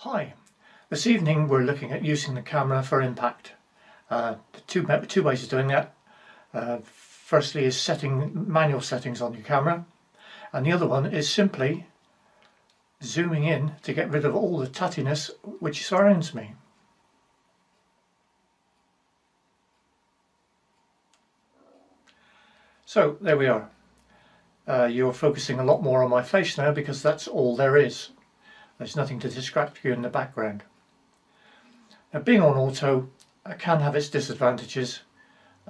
Hi, this evening we're looking at using the camera for impact. Two ways of doing that. Firstly is setting manual settings on your camera, and the other one is simply zooming in to get rid of all the tuttiness which surrounds me. So there we are. You're focusing a lot more on my face now because that's all there is. There's nothing to distract you in the background. Now, being on auto can have its disadvantages,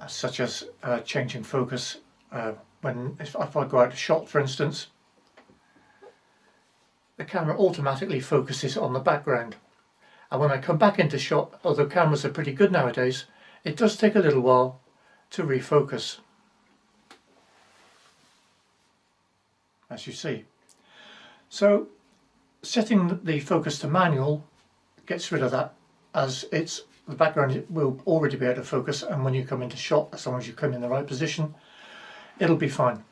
such as changing focus. If I go out of shot, for instance, the camera automatically focuses on the background. And when I come back into shot, although cameras are pretty good nowadays, it does take a little while to refocus, as you see. So setting the focus to manual gets rid of that, as the background will already be able to focus, and when you come into shot, as long as you come in the right position, it'll be fine.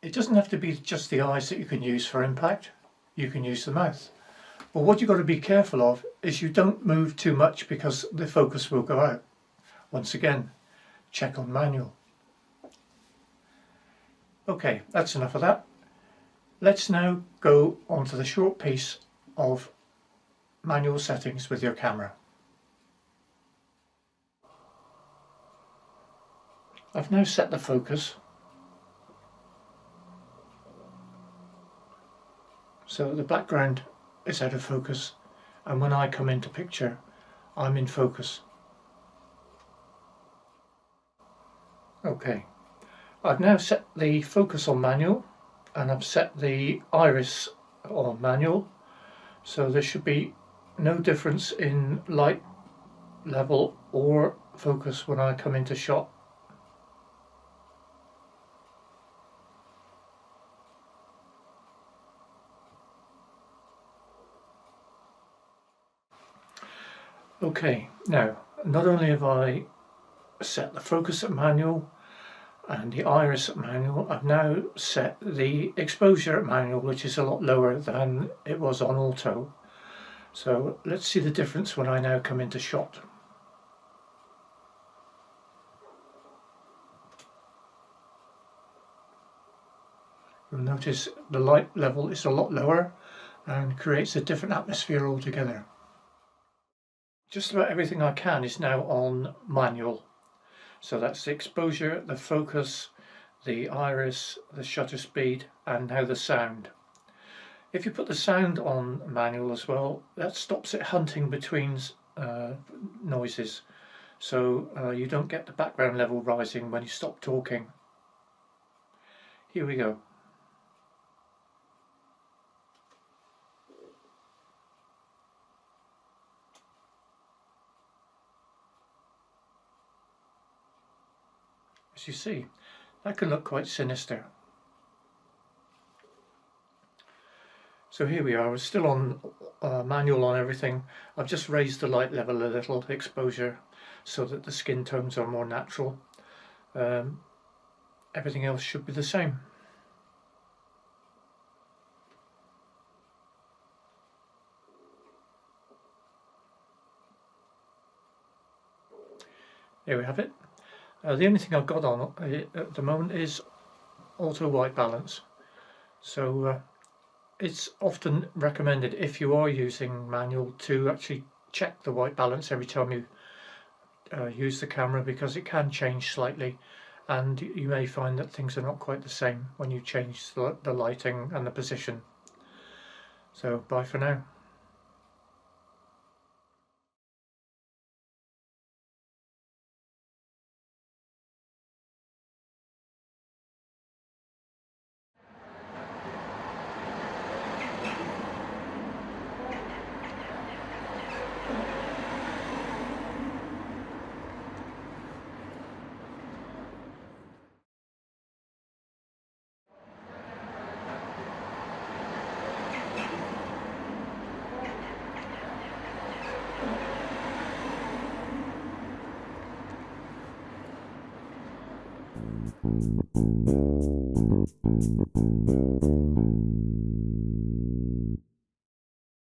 It doesn't have to be just the eyes that you can use for impact. You can use the mouth. But what you've got to be careful of is you don't move too much, because the focus will go out. Once again, check on manual. Okay, that's enough of that. Let's now go on to the short piece of manual settings with your camera. I've now set the focus so the background is out of focus, and when I come into picture I'm in focus. Okay, I've now set the focus on manual, and I've set the iris on manual, so there should be no difference in light level or focus when I come into shot. Okay, now not only have I set the focus at manual and the iris at manual, I've now set the exposure at manual, which is a lot lower than it was on auto. So let's see the difference when I now come into shot. You'll notice the light level is a lot lower and creates a different atmosphere altogether. Just about everything I can is now on manual. So that's the exposure, the focus, the iris, the shutter speed, and now the sound. If you put the sound on manual as well, that stops it hunting between noises. So you don't get the background level rising when you stop talking. Here we go. As you see, that can look quite sinister. So here we are, we're still on manual on everything. I've just raised the light level a little, exposure, so that the skin tones are more natural. Everything else should be the same. There we have it. The only thing I've got on at the moment is auto white balance. So it's often recommended, if you are using manual, to actually check the white balance every time you use the camera, because it can change slightly, and you may find that things are not quite the same when you change the lighting and the position. So bye for now.